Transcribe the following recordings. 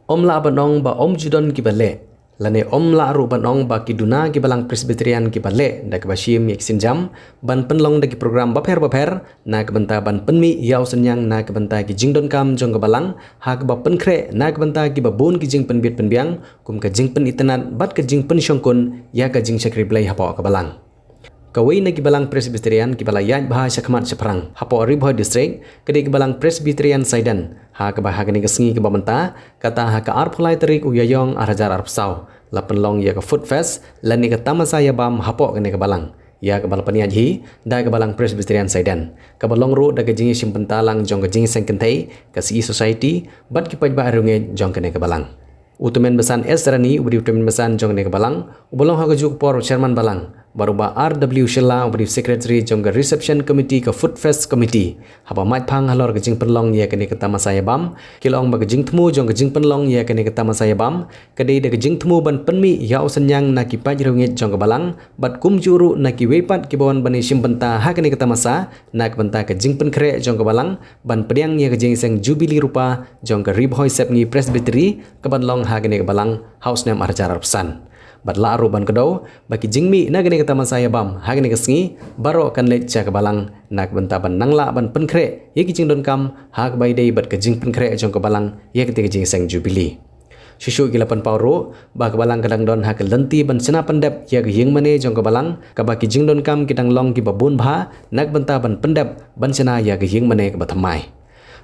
Om la banong ba om judon ki bale. Lane om la ru banong ba ki duna ki balang Presbyterian ki bale da ki bashim yek sinjam ban penlong da ki program baper na ki banta ban penmi yaw senyang na ki banta ki jingdon kam jong ka balang ha ki ba penkre na ki banta ki ba bun ki jing penbit penbiang kum ka jing pen itenat bat ka jing pen syongkun ya ka jing sakri blai hapo ka balang. Kawai na kibalang Presbyterian kibala yaj baha syakmat seperang hapo Ribhoy district kedi kibalang Presbyterian Saidan ha kebah hagani kesengi kebamenta kata ha ka arpulai terik uyayong arhajar arpsau lapen long ya ka food fest lani ka tamasa ya bam hapo kene kebalang ya kebal peniaji da kebalang Presbyterian Saidan kebalong ru da kejingi simpentalang jong kejingi sengkentai ka si society bat kipaj ba arunge jong kene kebalang Utumen besan Esrani ubri utumen besan jong kene kebalang ubolong ha kejuk por chairman balang baruba RW Shella ubri secretary jong ke reception committee ke food fest committee haba mat phang halor ke jing penlong ya kene ke tamasaya bam kilong ba ke jing temu jong ke jing penlong ya kene ke tamasaya bam kedai de ke jing temu ban penmi ya usenyang na ki paj rungit jong ke balang bat kum juru na ki wepat ki bawan bani simbenta ha kene ke tamasa na ke benta ke jing pen kre jong ke balang ban pediang ya ke jing seng jubili rupa jong ke ribhoy sepngi presbytery ke ban long ha kene ke balang house name arjar pesan Badla aruban kedau bagi jingmi na gani kata saya bam ha gani kesengi baro kan lek ca kebalang nak benta ban nangla ban penkre ye ki jingdon kam ha ke bai dei bat ke jing penkre jong kebalang ye ke jing seng jubili Susu gilapan pauro ba kebalang kadang don ha ke lenti ban sena pendep ye ke yeng mane jong kebalang ka bagi jingdon kam kitang long ki babun bha nak benta ban pendep ban sena ye ke yeng mane ke bathamai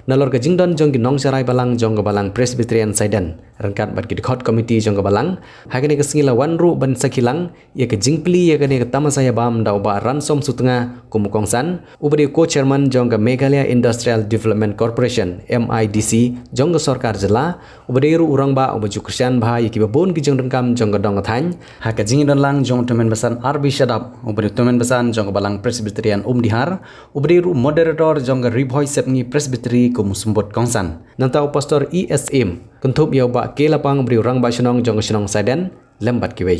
Nalor ke jingdon jong ki nong sarai balang jong ke balang Presbyterian Saidan rangkat bat ki dikot committee jong ke balang hagane ke sengila wanru ban sakilang ye ke jingpli ye ke tamasaya bam da uba ransom sutenga kumukongsan ubri co-chairman jong ke Meghalaya Industrial Development Corporation MIDC jong ke sarkar jela ubri ru urang ba ubu Krisyan bha ye ki babon ki jong kam jong ke dong thany ha ke jingdon lang jong temen besan RB Shadap ubri temen besan jong ke balang Presbyterian Dihar ubri ru moderator jong ke Ribhoy sepngi Presbytery kumusembut kongsan nantau pastor ESM kentup yau ba ke lapang beri orang ba senong jong senong Saidan lembat kiwei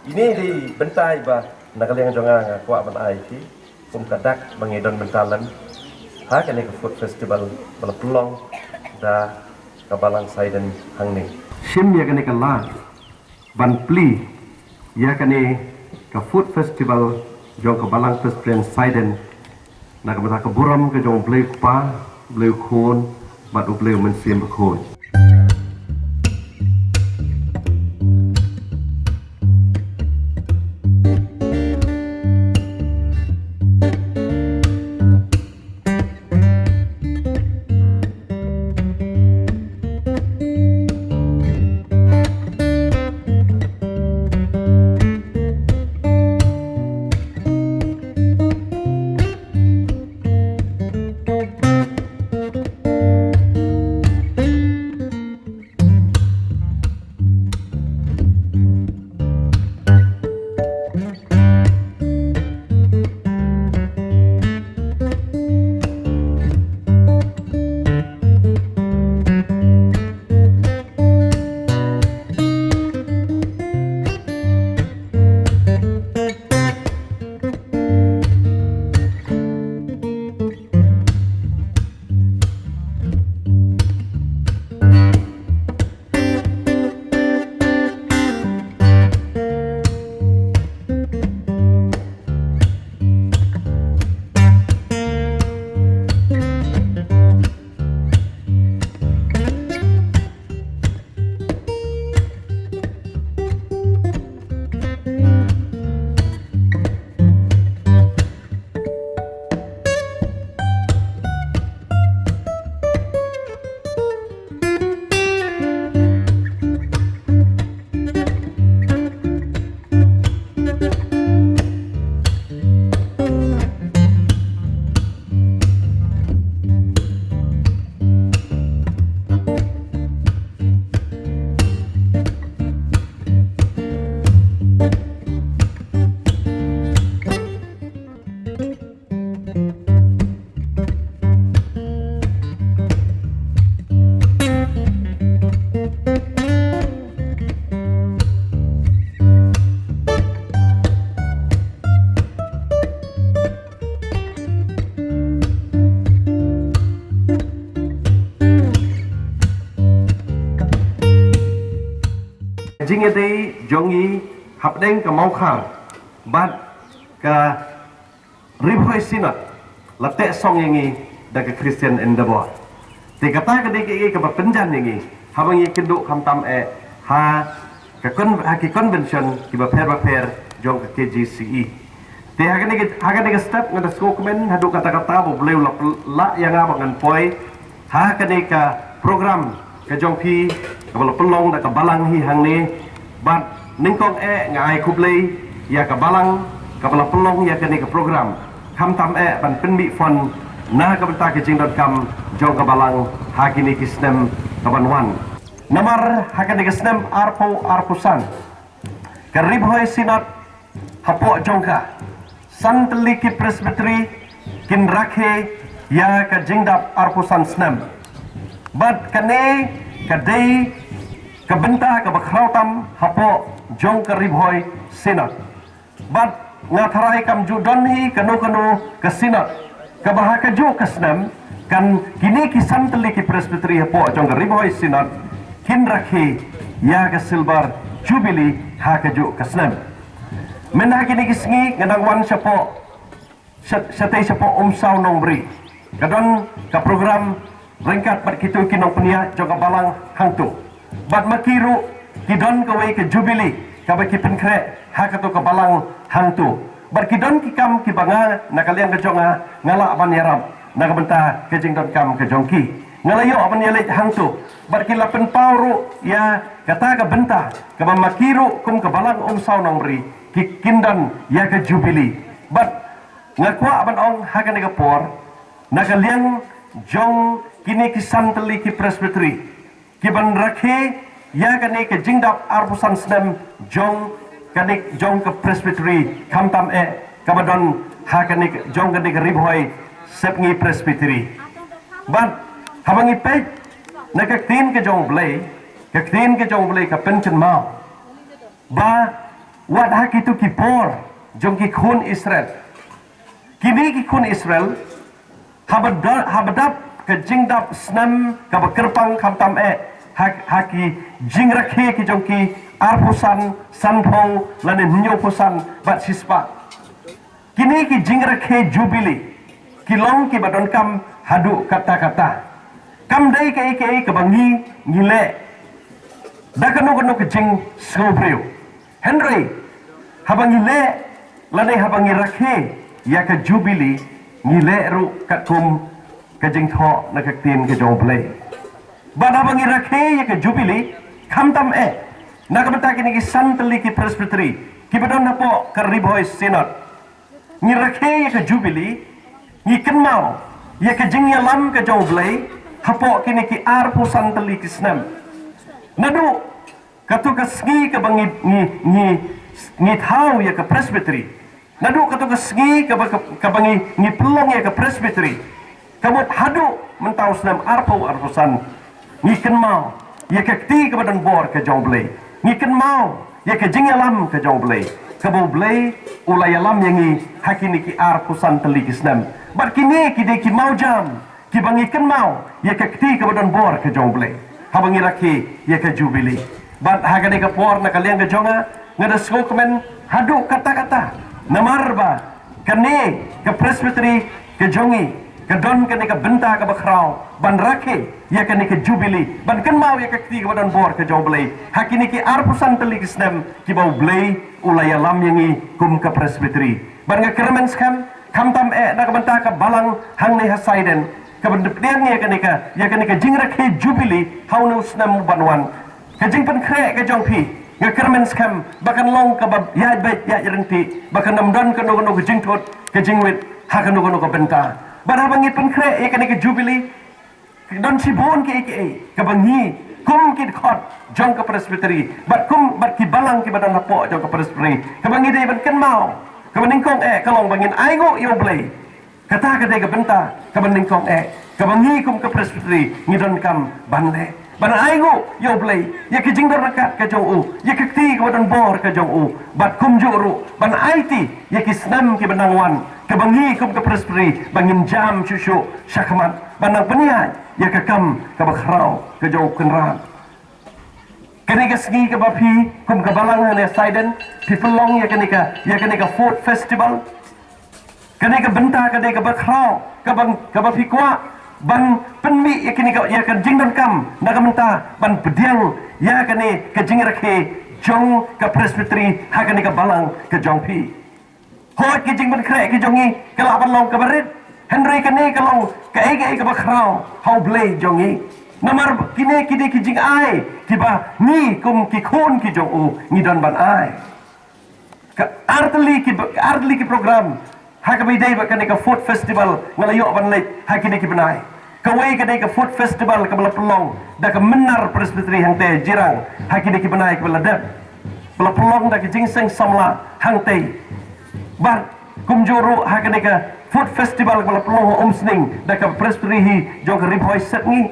ini di bentai ba nakaliang jonga kwa ban ai ti kum kadak bangedon bentalan ha kene ke food festival bala pelong da kabalang Saidan hangni sim ya kene ke la ban pli ya kene ke food festival jong kabalang Presbyterian Saidan nak bata ke buram ke jong blei pa bleu khôn bat u bleu men sim khôn ngede jongi hapdeng ka mau khang bat ka ribhoi sinat late song yangi da ka Christian Endeavor te kata ka de ke ka penjan yangi habangi kenduk kamtam ha ki convention ki ba per jong ka KGCE te haga ni step ngada skomen hadu kata-kata bo boleh la yang abangan poi ha ka program ka jong pi ka bala pelong da ka balang hi hang ni bat ningkong ngai kublei ya ka balang ka bala pelong ya ka program kamtam ban penmi fon na ka benta ke jing.com jong ka balang ha kini kisnem ka banwan namar hakan di kesnem arpusan keribhoi sinat hapo jongka santeliki presbytery kin rakhe ya ka jingdap arpusan snem bat kane kadai kabenta ka bakrautam hapo jong keribhoi sinat bat ngatharai kam judonhi kanu ke sinat kabahaka ju kesnem kan kini ki santeliki presbytery hapo jong keribhoi sinat kin rakhi ya ke silver jubilee ha ke ju kasnem men ha kini kisngi ngadang wan sapo satay sapo umsaw nong bri kadon ka program rengkat pat kitu kinong penia joga balang hangtu bat makiru kidon kawai ke jubilee ka ba ki penkre ha ka to ka balang hangtu bat kidon ki kam ki banga nakalian ke jonga ngala ban yarab nakabenta ke jing.com ke jongki ngalayo apan yalait hangtu barkila penpauru ya kata ka benta ka makiru kum ka balang saw nong bri kikindan ya ka jubilee bat ngakwa apan ong hagan ka por nakaliang jong kini kisan teli ki presbytery kiban rakhe ya kani ka jingdap arpusan snem jong kani jong ka presbytery kamtam kabadon hakani jong kani ka ribhoi sepngi presbytery bat habangi pej na kaktin ke jong blay ka penchen mau ba wat hak itu kipor jong ki khun Israel kini ki khun Israel habadap ke jingdap snam ka bakerpang kamtam haki jing rakhe ki jong ki arpusan sanpong lane nyo pusan bat sispa kini ki jing rakhe jubilee kilong ki badon kam hadu kata-kata kam dai ke bangi ngile da kanu ke jing sobreu Henry habangi le lane habangi rakhe ya ka jubilee ngile ru katum ke jing tho na ka tin ke jong play ba habangi rakhe ya ka jubilee khamtam na ka bata kini ki santeli ki presbytery ki badon napo ka ribhoi sinat ngi rakhe ya ka jubilee ngi kenmau ya ka jing yalam ke jong play hapo kini ki arpusan teli kisnem nadu katu kasgi ke bangi ngi thau ya ke presbytery nadu katu kasgi ke bangi ngi pelong ya ke presbytery kamut hadu mentau senam arpusan ngi kenmau ya ke ti ke badan bor ke jonglei ngi kenmau ya ke jingyalam ke jonglei kabo blei ulayalam yangi hakini ki arpusan teli kisnem bar kini ki mau jam ki bangi kenmau ya ke kti ke badan bor ke jonglei habangi rakhi ya ke jubilee bat hagane ka por na kaliang ke jonga ngada skomen hadu kata-kata namarba kane ke presbytery ke jongi ke don kane ke benta ke bakrau ban rakhe ya kane ke jubilee ban kenmau ya ke kti ke badan bor ke jonglei hakini ki arpusan teli kisnem ki bau blei ulaya lam yangi kum ke presbytery ban ngekermen skam kamtam na ke benta ke balang hang ne hasaiden kabendepdian ya kanika jing rakhe jubilee haunu snam banwan ka jing pen kre ka jong pi ngakermen skam bakan long ka bab ya bet ya renti bakan namdan ka no ka jing thot ka jing wit ha ka no ka benta barabangi pen kre ya kanika jubilee don si bon ke ka bangi kum kit khot jong ka presbytery bat ki balang ki badan hapo jong ka presbytery ka bangi dei ban ken mau ka baningkong ka long bangin aigo yo blei kata kadai ke benta ke banding kong ke bangi kum ke presbytery ngidon kam banle bana aigo yo blei ya ke jingdor rakat ke jong u ya ke ti ke badan bor ke jong u bat kum juru bana aiti ya ke snam ke benangwan ke bangi kum ke presbytery bangin jam cucu syakmat banang peniai ya ke kam ke bakrau ke jong kenran Kenika segi ke bapi kum kebalang hane Saiden pi pelong ya kenika food festival kenika benta kenika berkrau ke bapi kuat ban penmi ya kan jingdan kam naga menta ban pediang ya kene ke jingrakhe jong ke presbytery ha kenika balang ke jongpi hoi ke jing ban kre ke jongi ke laban long ke berit Henry kene ke long ke ege ke berkrau how blay jongi Namar kini ki jing ai kiba ni kum ki khon ki jong u ni don ban ai ka artli ki program ha ka bidai ba kani ka food festival ngalayo ban lek ha kini ki banai ka wei ka dai ka food festival ka bala pelong da ka menar presbytery hang te jirang ha kini ki banai ka bala dep bala pelong da ki jing seng samla hang te bar kum juru ha kini ka food festival ka bala pelong omsning da ka presbytery hi jong ka ribhoi set ni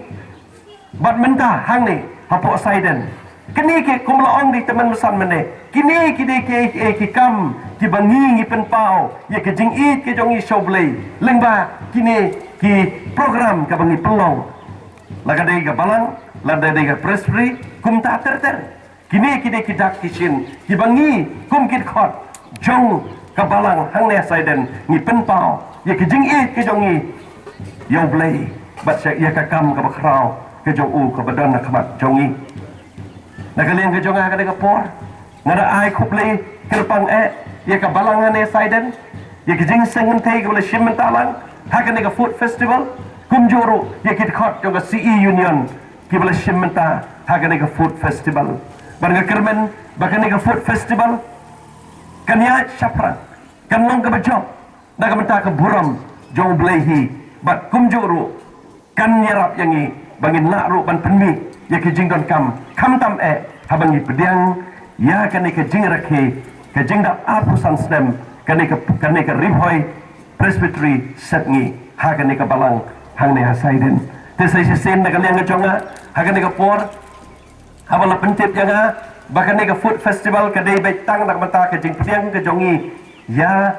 Bat menta hang ni hapo Saiden. Kini ke kumlaong di teman mesan mene. Kini ki kam ki bangi ngi pen pau ye ke jing it ke jongi shoblei. Lengba kini ki program ka bangi pelong. Laga dei ga balang, laga dei ga presbytery kum ta ter. Kini ki dak kitchen ki bangi kum kit khot jong ka balang hang ne Saiden ngi pen pau ye ke jing it ke jongi yoblei. Bat syak ye ka kam ka bakrau ke jong u ke badan nak mat jongi nak kalian ke jonga ke de por ngada ai kuple kerpang ye ka balangan e Saiden ye ke jing sengen te ke bole shim talang ha ke ne ka food festival kum joro ye kit khot jong ka CE union ke bole shim ta ha ke ne ka food festival bar ga kermen ba ke ne ka food festival kan ya chapra kan long ke bajok da ka menta ke buram jong blehi bat kum joro kan yarap yangi bangin nak ru ban penmi ya ke jing don kam tam habangi pediang ya kan ke jing rakhe ke jing dap apusan stem kan ke ribhoi presbytery setngi ha kan ke balang hang ne Saiden te sai sen na kalian ngejonga ha kan ke por habala pentip janga bahkan ke food festival ke dei bai tang nak mata ke jing pediang ke jongi ya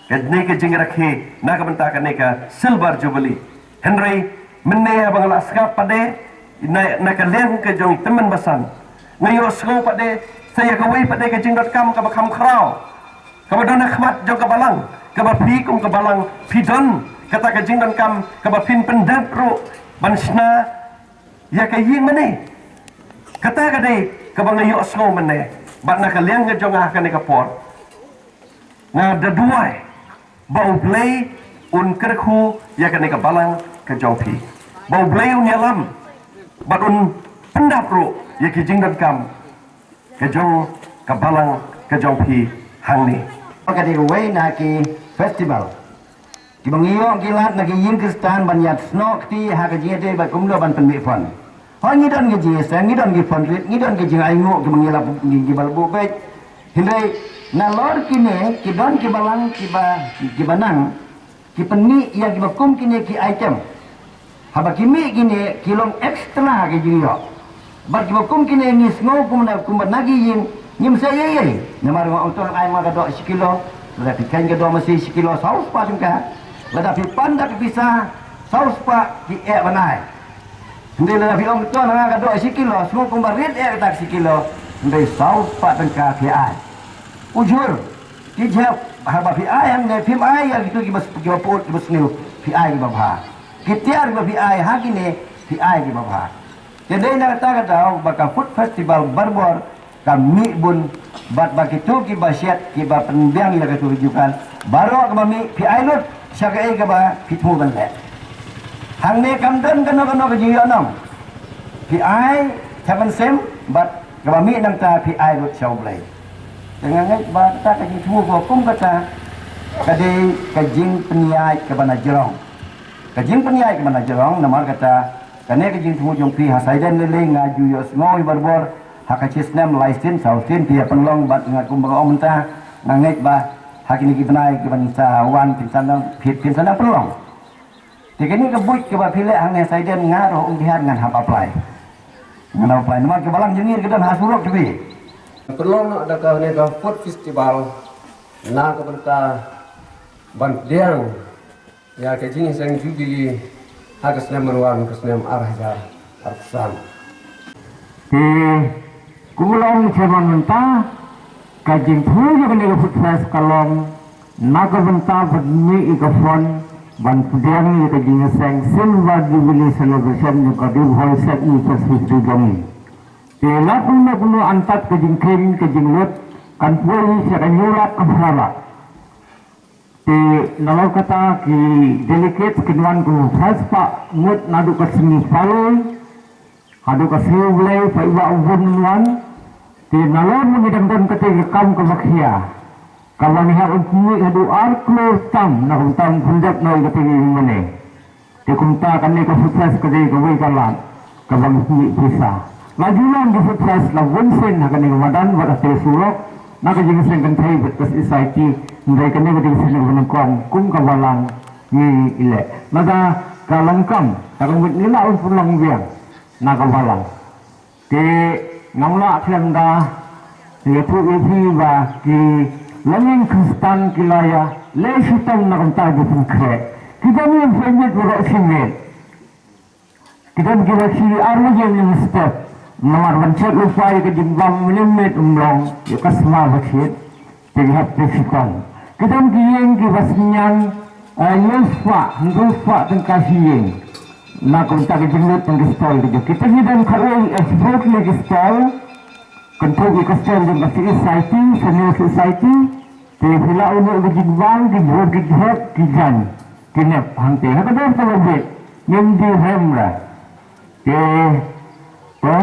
ke jing rakhe na ka mata ke silver jubilee Henry mene abang laskap pade na kalian ke jong teman basan ngayo sko pade saya kawai pade ke jing.com ka bakam krau ka badona khmat jong ka balang ka bapi kum ka balang pidon kata ke jing.com ka bapin pendap ro bansna ya ka ying mene kata ka dei ka bangayo sko mene bat na kalian ke jong ah ka ne ka por na daduai bau play un kerku ya ka ne ka balang ke jongpi bau beliau nyalam badun pendap ro ye ki jing dan kam ke jong ke balang ke jongpi hang ni ka di ruway na ki festival ki bangiyo kilat na ki yin kristan ban yat snok ti ha ka jing de ba kum lo ban pen mi fon ha ngi don ki jing sang ngi don ki fon rit ngi don ki jing ai ngo ki bangila ki bal bu be hindai na lor ki ne ki don ki balang ki banang ki penni ya ki bakum ki ne ki item haba kimi gini kilong ekstra ke jiyo bat kibakum kini ngis ngo kum nagi yin nyim saya ye nyamar ngo untuk ai ma gadok sekilo la pikan gadok masih sekilo saus pa singka la pipan dak bisa saus pa ki banai ndai la pi ong to na gadok sekilo semua kum barit tak sekilo ndai saus pa tengka ki ai ujur ki jap haba pi ai yang ne pim ai yang itu ki bas niu pi ai babha Kitiar ba PI hagi ne PI di bawah. Jadi nak kata baka food festival barbor kami bun bat baki tu ki basiat ki ba penbiang ya ketu rujukan baru kami PI lut sakai ke ba pitmu ban le. Hang ne kamdan kena ke jiyo nam. PI taman sem bat kami nang ta PI lut show play. Dengan ngai ba ta ka jitu ko kum kata kade kajing peniai ke bana jerong. Kajing peniai ke mana jerong namar kata kane kajing temu jong pi Saiden lele ngaju yo ngoi barbor hakacis nem license sautin pia penlong bat ngaku bang mentah nangait ba hakini ki benai ke banisa wan pinsan pelong tikini ke buik ke ba pile hang Saiden ngaro undihan ngan hap apply ngan apply namar ke balang jengir ke dan hasurok dewi pelong ada ka ne ka food festival na ka banta ban diang ya ke jini sang jubili hagas nem marwan kas nem arhaja arsan kumulong chairman mentah kajing thu juga nego food fest kalong naga mentah berdini ikafon ban pudiang ni kajing seng silver jubilee celebration juga di hall set ni persis digami tela kuno antat kajing king kajing lut kan puai siakan nyurat keberapa di nalar kata ki delicate kinuan ku pak mut nadu kesini palu hadu kasih ulai paiwa ubun nuan di nalar mengidam ketika kam kemakhia kalau ni hak unkui hadu arklo tam nak tam punjab noi ketika mana di kumta kan ni kesukses ketika kawai kalan kabang ni bisa majulah di sukses la wonsen akan ni madan buat surok nak jeng seng kan thai bet kas society ndai kan ni ketika sini menengkong kum kawalang ni ile nada kalang kam kalau ni la un pulang biang nakawalang ke ngamla thlenda yetu ethi ba ki langin kristan kilaya le sitam nakamta bukun khe kita ni family ro simet kita kira si armo je ni step nomor bancet lupai ke jimbang menit umlong yo kasma bakit tinghat pesikon kita kiyeng ki basnyang yusfa ngusfa tengkasiyeng nak unta ke jenglut teng stol gitu kita hidan kawai export lagi stol kentuk ke stol dan kasih society senior society te pula untuk ke jimbang di board di head di jan kena hangte ha kada pelobet nyem di hemra ke to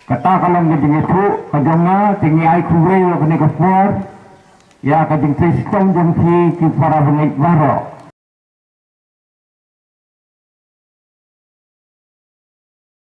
kata kalau ngejeng itu kadangnya tinggi ai kuwe lo kena ke for ya kadang sistem jengki ki para bengit baro